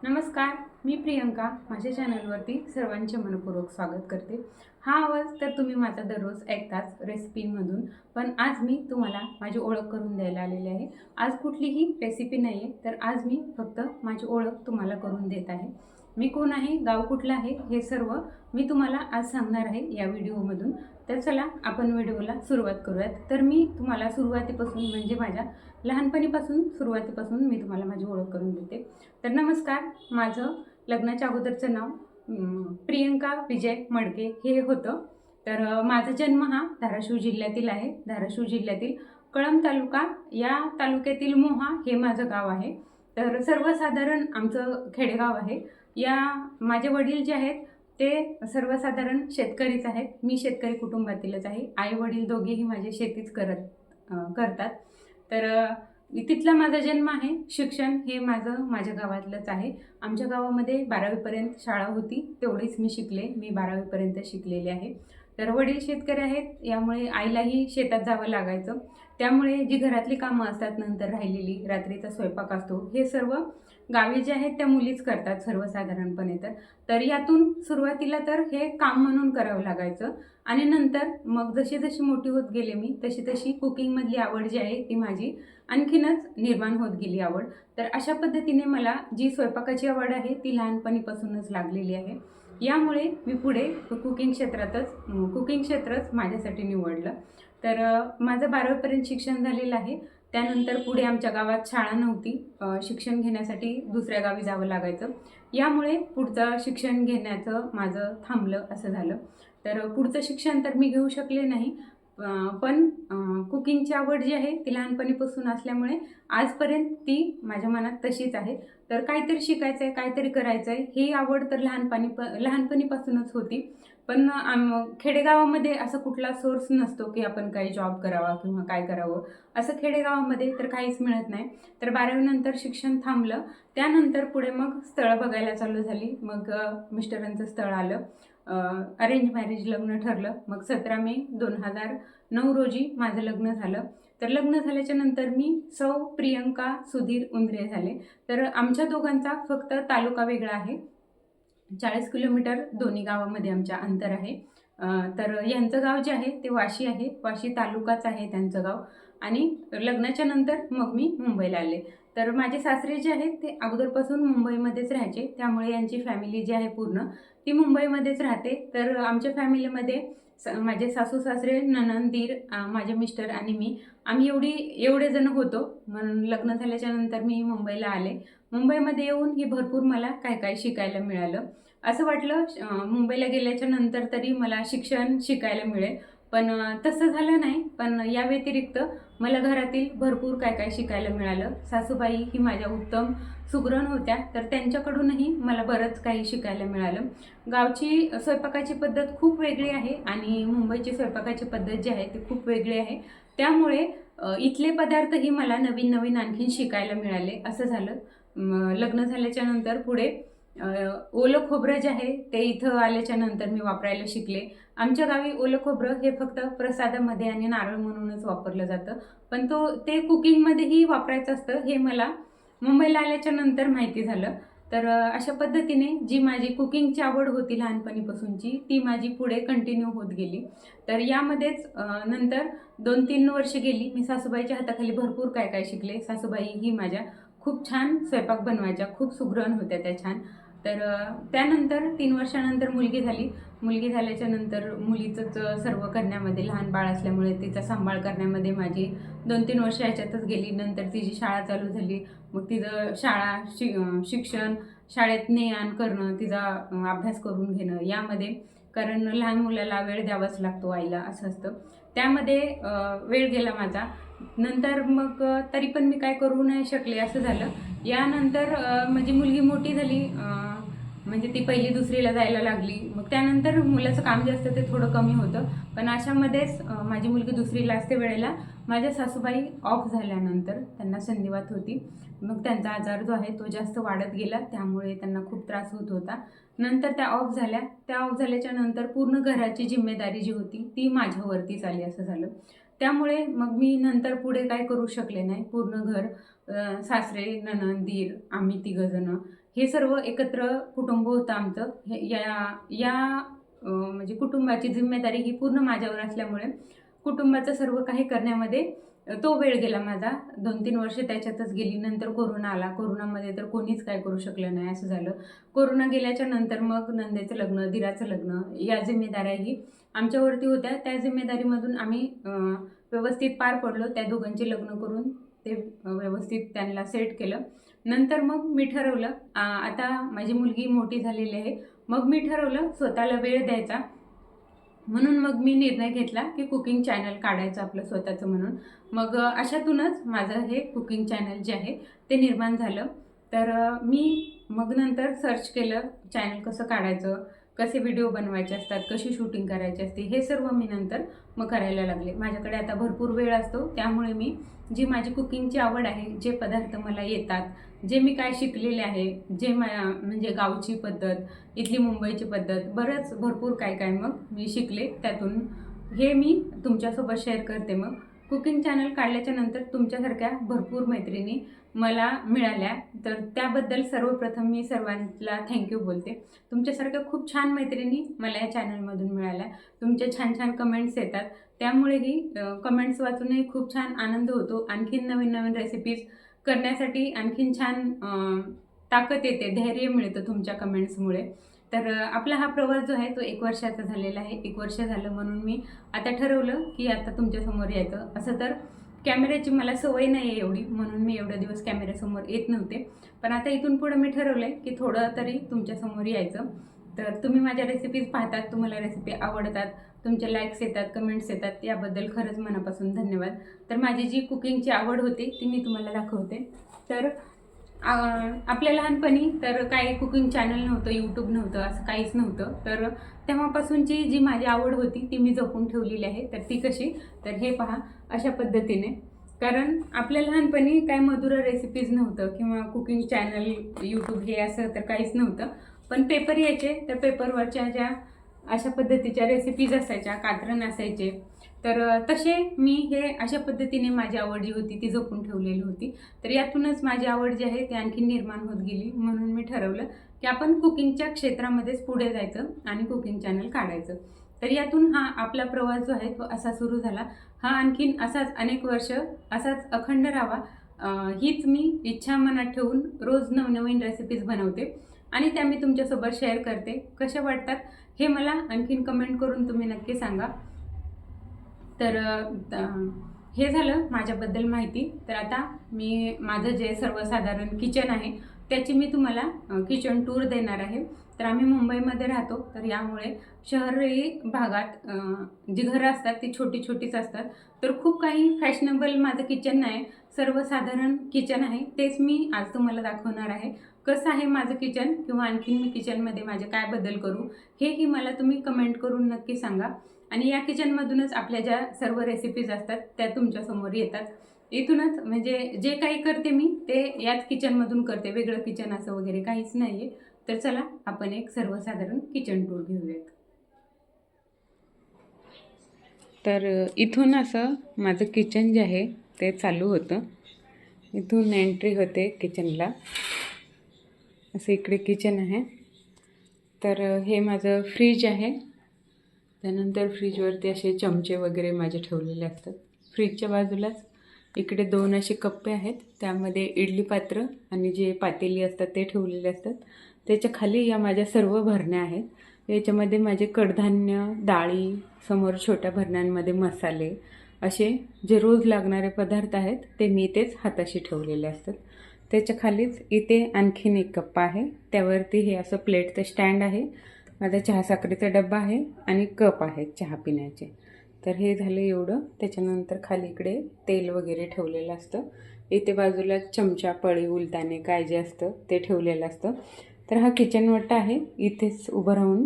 नमस्कार, मी प्रियंका. माझ्या चॅनलवरती सर्वांचे मनपूर्वक स्वागत करते. हा आवाज तर तुम्ही माझा दररोज ऐकताच रेसिपीमधून, पण आज मी तुम्हाला माझी ओळख करून द्यायला आलेली आहे. आज कुठलीही रेसिपी नाही आहे, तर आज मी फक्त माझी ओळख तुम्हाला करून देत आहे. मी कोण आहे, गाव कुठलं आहे, हे सर्व मी तुम्हाला आज सांगणार आहे या व्हिडिओमधून. तर चला आपण व्हिडिओला सुरुवात करूयात. तर मी तुम्हाला सुरुवातीपासून म्हणजे माझ्या सुरुवातीपासून मी तुम्हाला माझी ओळख करून देते. तर नमस्कार, माझं लग्नाच्या अगोदरचं नाव प्रियंका विजय मडके हे होतं. तर माझा जन्म हा धाराशिव जिल्ह्यातील आहे. धाराशिव जिल्ह्यातील कळंब तालुका या तालुक्यातील मोहा हे माझं गाव आहे. तर सर्वसाधारण आमचं खेडेगाव आहे. माझे वडील जे आहेत ते सर्वसाधारण शेतकरीच आहेत. मी शेतकरी कुटुंबातीलच आहे. आई वडील दोघेही माझे शेतीच करतात. तर तिथला माझा जन्म आहे. शिक्षण हे माझ्या गावातलंच आहे. आमच्या गावामध्ये 12वीपर्यंत शाळा होती, तेवढीच मी शिकले. मी 12वीपर्यंत शिकलेले आहे. तर वडील शेतकरी आहेत, यामुळे आईलाही शेतात जावं लागायचं. त्यामुळे जी घरातली कामं असतात, नंतर राहिलेली रात्रीचा स्वयंपाक असतो, हे सर्व गावी जे आहेत त्या मुलीच करतात सर्वसाधारणपणे. तर यातून सुरुवातीला तर हे काम म्हणून करावं लागायचं आणि नंतर मग जशी जशी मोठी होत गेले मी तशी तशी कुकिंगमधली आवड जी आहे ती माझी आणखीनच निर्माण होत गेली आवड. तर अशा पद्धतीने मला जी स्वयंपाकाची आवड आहे ती लहानपणीपासूनच लागलेली आहे. यामुळे मी पुढे कुकिंग क्षेत्रच माझ्यासाठी निवडलं. तर माझं 12वीपर्यंत शिक्षण झालेलं आहे. त्यानंतर पुढे आमच्या गावात शाळा नव्हती. शिक्षण घेण्यासाठी दुसऱ्या गावी जावं लागायचं. यामुळे पुढचं शिक्षण घेण्याचं माझं थांबलं असं झालं. तर पुढचं शिक्षण तर मी घेऊ शकले नाही. पण कुकिंगची आवड जी आहे ती लहानपणीपासून असल्यामुळे आजपर्यंत ती माझ्या मनात तशीच आहे. तर काहीतरी शिकायचं आहे, काहीतरी करायचं आहे, ही आवड तर लहानपणीपासूनच होती. पण खेडेगावामध्ये असा कुठला सोर्स नसतो की आपण काही जॉब करावा किंवा काय करावं. असं खेडेगावामध्ये तर काहीच मिळत नाही. तर 12वीनंतर शिक्षण थांबलं. त्यानंतर पुढे मग स्थळं बघायला चालू झाली. मग मिस्टरांचं स्थळ आलं. अरेंज मॅरेज लग्न ठरलं. मग 17 मे 2009 रोजी माझं लग्न झालं. तर लग्न झाल्याच्या नंतर मी सौ प्रियंका सुधीर उंद्रे झाले. तर आमच्या दोघांचा फक्त तालुका वेगळा आहे. 40 किलोमीटर दोन्ही गावामध्ये आमच्या अंतर आहे. तर यांचं गाव जे आहे ते वाशी आहे. वाशी तालुकाच आहे त्यांचं गाव. आणि लग्नाच्या नंतर मग मी मुंबईला आले. तर माझे सासरे जे आहेत ते अगोदरपासून मुंबईमध्येच राहायचे. त्यामुळे यांची फॅमिली जी आहे पूर्ण ती मुंबईमध्येच राहते. तर आमच्या फॅमिलीमध्ये माझे सासू सासरे, नणंद, दीर, माझे मिस्टर आणि मी आम्ही एवढे जण होतो. म्हणून लग्न झाल्याच्या नंतर मी मुंबईला आले. मुंबईमध्ये येऊन ही भरपूर मला काय काय शिकायला मिळालं. असं वाटलं मुंबईला गेल्याच्या नंतर तरी मला शिक्षण शिकायला मिळेल, पण तसं झालं नाही. पण या व्यतिरिक्त मला घरातील भरपूर काय काय शिकायला मिळालं. सासूबाई ही माझ्या उत्तम सुगरण होत्या, तर त्यांच्याकडूनही मला बरंच काही शिकायला मिळालं. गावची स्वयंपाकाची पद्धत खूप वेगळी आहे आणि मुंबईची स्वयंपाकाची पद्धत जी आहे ती खूप वेगळी आहे. त्यामुळे इथले पदार्थही मला नवीन नवीन आणखीन शिकायला मिळाले. असं झालं. लग्न झाल्याच्या नंतर पुढे ओलं खोबरं जे आहे ते इथं आल्याच्या नंतर मी वापरायला शिकले. आमच्या गावी ओलं खोबरं हे फक्त प्रसादामध्ये आणि नारळ म्हणूनच वापरलं जातं, पण ते कुकिंगमध्येही वापरायचं असतं हे मला मुंबईला आल्याच्या नंतर माहिती झालं. तर अशा पद्धतीने जी माझी कुकिंगची आवड होती लहानपणीपासूनची ती माझी पुढे कंटिन्यू होत गेली. तर यामध्येच नंतर 2-3 वर्ष गेली. मी सासूबाईच्या हाताखाली भरपूर काय काय शिकले. सासूबाई ही माझ्या खूप छान स्वयंपाक बनवायच्या, खूप सुगरण होत्या त्या छान. तर त्यानंतर 3 वर्षानंतर मुलगी झाली. मुलगी झाल्याच्या नंतर मुलीचंच सर्व करण्यामध्ये, लहान बाळ असल्यामुळे तिचा सांभाळ करण्यामध्ये माझी 2-3 वर्ष याच्यातच गेली. नंतर तिची शाळा चालू झाली. मग तिचं शिक्षण, शाळेत ने-आण करणं, तिचा अभ्यास करून घेणं यामध्ये, कारण लहान मुलाला वेळ द्यावाच लागतो आईला, असं असतं. त्यामध्ये वेळ गेला माझा. नंतर मग तरी पण मी काय करू नाही शकले, असं झालं. यानंतर माझी मुलगी मोठी झाली. म्हणजे ती 1ली-2रीला जायला लागली. मग त्यानंतर मुलाचं काम जे असतं ते थोडं कमी होतं. पण अशामध्येच माझी मुलगी 2रीला असते वेळेला माझ्या सासूबाई ऑफ झाल्यानंतर त्यांना संधिवात होती. मग त्यांचा आजार जो आहे तो जास्त वाढत गेला, त्यामुळे त्यांना खूप त्रास होत होता. नंतर त्या ऑफ झाल्या. त्या ऑफ झाल्याच्या नंतर पूर्ण घराची जिम्मेदारी जी होती ती माझ्यावरतीच आली, असं झालं. त्यामुळे मग मी नंतर पुढे काय करू शकले नाही. पूर्ण घर, सासरे, नणंद, दीर, आम्ही 3 जण हे सर्व एकत्र कुटुंब होतं आमचं. म्हणजे कुटुंबाची जिम्मेदारी ही पूर्ण माझ्यावर असल्यामुळे कुटुंबाचं सर्व काही करण्यामध्ये तो वेळ गेला माझा. 2-3 वर्ष त्याच्यातच गेली. नंतर कोरोना आला. कोरोनामध्ये तर कोणीच काय करू शकलं नाही, असं झालं. कोरोना गेल्याच्या नंतर मग नंदेचं लग्न, दिराचं लग्न या जिम्मेदाऱ्याही आमच्यावरती होत्या. त्या जिम्मेदारीमधून आम्ही व्यवस्थित पार पडलो. त्या दोघांचे लग्न करून ते व्यवस्थित त्यांना सेट केलं. नंतर मग मी ठरवलं, आता माझी मुलगी मोठी झालेली आहे. मग मी ठरवलं स्वतःला वेळ द्यायचा. म्हणून मग मी निर्णय घेतला की कुकिंग चॅनल काढायचं आपलं स्वतःचं म्हणून. मग अशातूनच माझं हे कुकिंग चॅनल जे आहे ते निर्माण झालं. तर मी मग नंतर सर्च केलं चॅनल कसं काढायचं, कसे व्हिडिओ बनवायचे असतात, कशी शूटिंग करायची असते, हे सर्व मी नंतर मग करायला लागले. माझ्याकडे आता भरपूर वेळ असतो, त्यामुळे मी जी माझी कुकिंगची आवड आहे, जे पदार्थ मला येतात, जे मी काय शिकलेले आहे, जे म्हणजे गावची पद्धत, इथली मुंबईची पद्धत, भरपूर काय मग मी शिकले. त्यातून हे मी तुमच्यासोबत शेअर करते. मग कुकिंग चॅनल काढल्याच्या नंतर तुमच्यासारख्या भरपूर मैत्रिणी मला मिळाल्या, तर त्याबद्दल सर्वप्रथम मी सर्वांना थँक्यू बोलते. तुमच्यासारख्या खूप छान मैत्रिणी मला या चॅनलमधून मिळाल्या. तुमचे छान कमेंट्स येतात, त्यामुळेही कमेंट्स वाचूनही खूप छान आनंद होतो. आणखीन नवीन रेसिपीज करण्यासाठी आणखीन छान ताकद येते, धैर्य मिळतं तुमच्या कमेंट्समुळे. तर आपला हा प्रवास जो आहे तो 1 वर्षाचा झालेला आहे. 1 वर्ष झालं म्हणून मी आता ठरवलं की आता तुमच्यासमोर यायचं. असं तर कॅमेऱ्याची मला सवय नाही आहे एवढी, म्हणून मी एवढ्या दिवस कॅमेऱ्यासमोर येत नव्हते. पण आता इथून पुढं मी ठरवलं आहे की थोडं तरी तुमच्यासमोर यायचं. तर तुम्ही माझ्या रेसिपीज पाहतात, तुम्हाला रेसिपी आवडतात, तुमचे लाईक्स येतात, कमेंट्स येतात, याबद्दल खरंच मनापासून धन्यवाद. तर माझी जी कुकिंगची आवड होती ती मी तुम्हाला दाखवते. तर आपल्या लहानपणी तर काही कुकिंग चॅनल नव्हतं, यूट्यूब नव्हतं, असं काहीच नव्हतं. तर तेव्हापासूनची जी माझी आवड होती ती मी जपून ठेवलेली आहे. तर ती कशी, तर हे पहा अशा पद्धतीने. कारण आपल्या लहानपणी काय मधुर रेसिपीज नव्हतं किंवा कुकिंग चॅनल, यूट्यूब हे असं तर काहीच नव्हतं. पण पेपर यायचे, तर पेपरवरच्या ज्या अशा पद्धतीच्या रेसिपीज असायच्या, कात्रण असायचे, तर तसे मी हे अशा पद्धतीने माझी आवड जी होती ती जपून ठेवलेली होती. तर यातूनच माझी आवड जी आहे ती आणखी निर्माण होत गेली. म्हणून मी ठरवलं की आपण कुकिंगच्या क्षेत्रामध्येच पुढे जायचं आणि कुकिंग चॅनल काढायचं. तर यातून हा आपला प्रवास जो आहे तो असा सुरू झाला. हा आणखीन असाच अनेक वर्ष असाच अखंड राहावा, हीच मी इच्छा मनात ठेवून रोज नवनवीन रेसिपीज बनवते आणि त्या मी तुमच्यासोबत शेअर करते. कशा वाटतात हे मला आणखीन कमेंट करून तुम्ही नक्की सांगा. तर हे झालं माझ्याबद्दल माहिती. तर आता मी माझं जे सर्वसाधारण किचन आहे त्याची मी तुम्हाला किचन टूर देणार आहे. तर आम्ही मुंबईमध्ये राहतो, तर यामुळे शहरी भागात जी घरं असतात ती छोटीच असतात. तर खूप काही फॅशनेबल माझं किचन नाही, सर्वसाधारण किचन आहे. तेच मी आज तुम्हाला दाखवणार आहे. कसं आहे माझं किचन, किंवा आणखीन मी किचनमध्ये माझे काय बदल करू, हेही मला तुम्ही कमेंट करून नक्की सांगा. आणि या किचनमधूनच आपल्या ज्या सर्व रेसिपीज असतात त्या तुमच्यासमोर येतात. इथूनच म्हणजे जे काही करते मी ते याच किचनमधून करते, वेगळं किचन असं वगैरे काहीच नाही आहे. तर चला आपण एक सर्वसाधारण किचन टूर घेऊयात. तर इथून असं माझं किचन जे आहे ते चालू होतं. इथून एंट्री होते किचनला. असं इकडे किचन आहे. तर हे माझं फ्रीज आहे. त्यानंतर फ्रीजवरती असे चमचे वगैरे माझे ठेवलेले असतात. फ्रीजच्या बाजूलाच इकडे 2 असे कप्पे आहेत, त्यामध्ये इडली पात्र आणि जे पातेली असतात ते ठेवलेले असतात. त्याच्या खाली या माझ्या सर्व भरण्या आहेत. याच्यामध्ये माझे कडधान्य, डाळी, समोर छोट्या भरण्यांमध्ये मसाले, असे जे रोज लागणारे पदार्थ आहेत ते मी इथेच हाताशी ठेवलेले असतात. त्याच्या खालीच इथे आणखीन एक कप्पा आहे, त्यावरती हे असं प्लेटचं स्टँड आहे, माझा चहा साखरेचा डब्बा आहे आणि कप आहेत चहा पिण्याचे. तर हे झालं एवढं. त्याच्यानंतर खाली इकडे तेल वगैरे ठेवलेलं असतं. इथे बाजूला चमचा, पळी, उलताने काय जे असतं ते ठेवलेलं असतं. तर हा किचन वाटा आहे. इथेच उभं राहून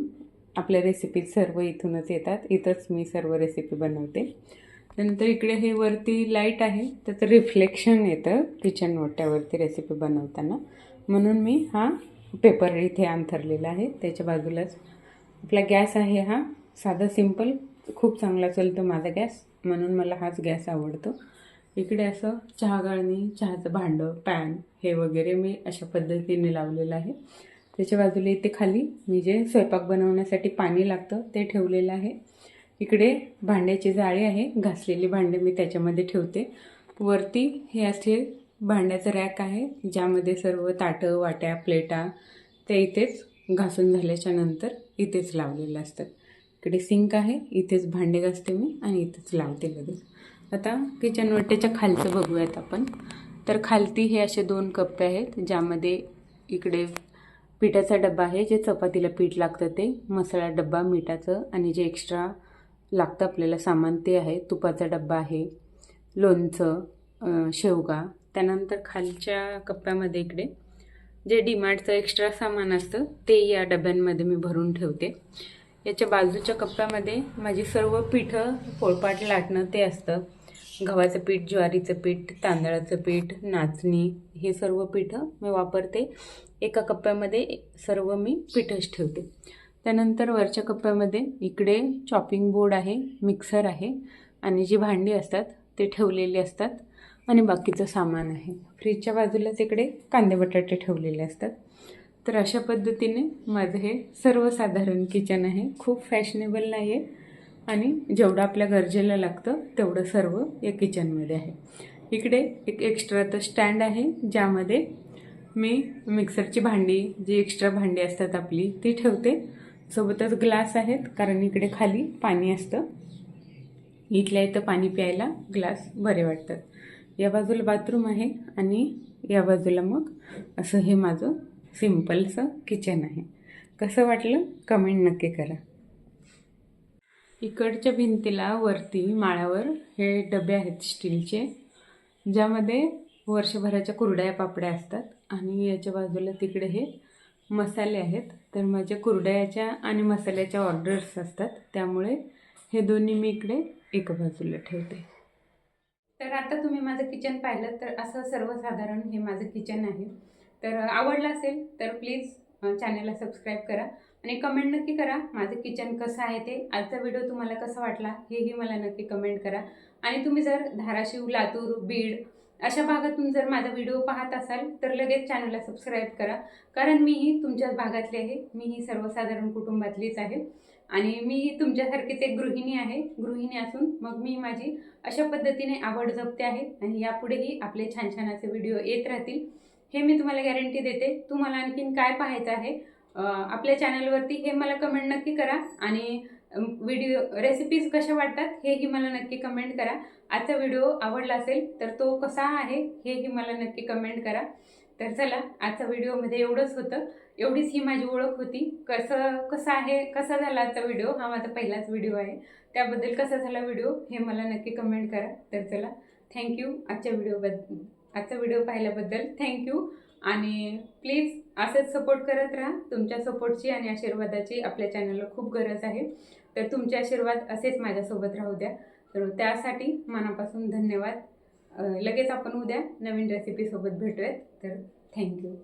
आपल्या रेसिपीज सर्व इथूनच येतात. इथंच मी सर्व रेसिपी बनवते. नंतर इकडे हे वरती लाईट आहे, त्याचं रिफ्लेक्शन येतं किचन वाट्यावरती रेसिपी बनवताना, म्हणून मी हा पेपर इथे अंथरलेला आहे. त्याच्या बाजूलाच आपला गॅस आहे. हा साधा सिंपल खूप चांगला चालतो माझा गॅस, म्हणून मला हाच गॅस आवडतो. इकडे असं चहा गाळणी, चहाचं भांडं, पॅन हे वगैरे मी अशा पद्धतीने लावलेलं आहे. त्याच्या बाजूला इथे खाली मी जे स्वयंपाक बनवण्यासाठी पाणी लागतं ते ठेवलेलं आहे. इकडे भांड्याची जाळी आहे, घासलेली भांडे मी त्याच्यामध्ये ठेवते. वरती हे असे भांड्याचं रॅक आहे, ज्यामध्ये सर्व ताटं, वाट्या, प्लेटा ते इथेच घासून झाल्याच्या नंतर इथेच लावलेले असतात. इकडे सिंक आहे, इथेच भांडे घासते मी आणि इथेच लावते लगेच. आता किचन वाट्याच्या खालचं बघूयात आपण. तर खालती हे असे 2 कप्पे आहेत, ज्यामध्ये इकडे पिठाचा डबा आहे, जे चपातीला पीठ लागतं ते, मसाला डब्बा मिठाचं आणि जे एक्स्ट्रा लागतं आपल्याला सामान ते आहे, तुपाचा डब्बा आहे, लोणचं, शेवगा. त्यानंतर खालच्या कप्प्यामध्ये इकडे जे डीमार्टचं एक्स्ट्रा सामान असतं ते या डब्यांमध्ये मी भरून ठेवते. याच्या बाजूच्या कप्प्यामध्ये माझी सर्व पिठं पोळपाट लाटणं ते असतं. गव्हाचं पीठ, ज्वारीचं पीठ, तांदळाचं पीठ, नाचणी, हे सर्व पिठं मी वापरते. एका कप्प्यामध्ये सर्व मी पिठंच ठेवते. त्यानंतर वरच्या कप्प्यामध्ये इकडे चॉपिंग बोर्ड आहे, मिक्सर आहे आणि जी भांडी असतात ते ठेवलेली असतात आणि बाकीचं सामान आहे. फ्रीजच्या बाजूलाच इकडे कांदे बटाटे ठेवलेले असतात. तर अशा पद्धतीने माझं हे सर्वसाधारण किचन आहे. खूप फॅशनेबल नाही आहे आणि जेवढं आपल्या गरजेला लागतं तेवढं सर्व या किचनमध्ये आहे. इकडे एक एक्स्ट्राचं स्टँड आहे, ज्यामध्ये मी मिक्सरची भांडी, जी एक्स्ट्रा भांडी असतात आपली, ती ठेवते. सोबतच ग्लास आहेत, कारण इकडे खाली पाणी असतं. इथल्या इथं पाणी प्यायला ग्लास बरे वाटतात. या बाजूला बाथरूम आहे आणि या बाजूला मग असं हे माझं सिम्पलचं किचन आहे. कसं वाटलं कमेंट नक्की करा. इकडच्या भिंतीला वरती माळ्यावर हे डबे आहेत स्टीलचे, ज्यामध्ये वर्षभराच्या कुरड्या पापड्या असतात आणि याच्या बाजूला तिकडे हे मसाले आहेत. तर माझ्या कुरड्याच्या आणि मसाल्याच्या ऑर्डर्स असतात, त्यामुळे हे दोन्ही मी इकडे एका बाजूला ठेवते. तर आता तुम्ही माझं किचन पाहिलं, तर असं सर्वसाधारण हे माझं किचन आहे. तर आवडलं असेल तर प्लीज चॅनलला सबस्क्राईब करा आणि कमेंट नक्की करा माझं किचन कसं आहे ते. आजचा व्हिडिओ तुम्हाला कसा वाटला हेही मला नक्की कमेंट करा. आणि तुम्ही जर धाराशिव, लातूर, बीड अशा भागातून जर माझा व्हिडिओ पाहत असाल तर लगेच चॅनलला सबस्क्राईब करा, कारण मीही तुमच्याच भागातली आहे. मीही सर्वसाधारण कुटुंबातलीच आहे आणि मीही तुमच्यासारखीच एक गृहिणी आहे. गृहिणी असून मग मी माझी अशा पद्धतीने आवड जपते आहे आणि यापुढेही आपले छान छान असे व्हिडिओ येत राहतील, हे मी तुम्हाला गॅरंटी देते. तुम्हाला आणखीन काय पाहायचं आहे आपल्या चॅनलवरती हे मला कमेंट नक्की करा आणि व्हिडिओ रेसिपीज कशा वाटतात हेही मला नक्की कमेंट करा. आजचा व्हिडिओ आवडला असेल तर तो कसा आहे हेही मला नक्की कमेंट करा. तर चला, आजचा व्हिडिओमध्ये एवढंच होतं. एवढीच ही माझी ओळख होती. कसा झाला आजचा व्हिडिओ, हा माझा पहिलाच व्हिडिओ आहे, त्याबद्दल कसा झाला व्हिडिओ हे मला नक्की कमेंट करा. तर चला, थँक्यू आजचा व्हिडिओ पाहिल्याबद्दल थँक्यू. आणि प्लीज असंच सपोर्ट करत राहा. तुमच्या सपोर्टची आणि आशीर्वादाची आपल्या चॅनलला खूप गरज आहे. तर तुमचे आशीर्वाद असेच माझ्यासोबत राहू द्या. तर त्यासाठी मनापासून धन्यवाद. लगेच आपण उद्या नवीन रेसिपीसोबत भेटूयात. तर थँक्यू.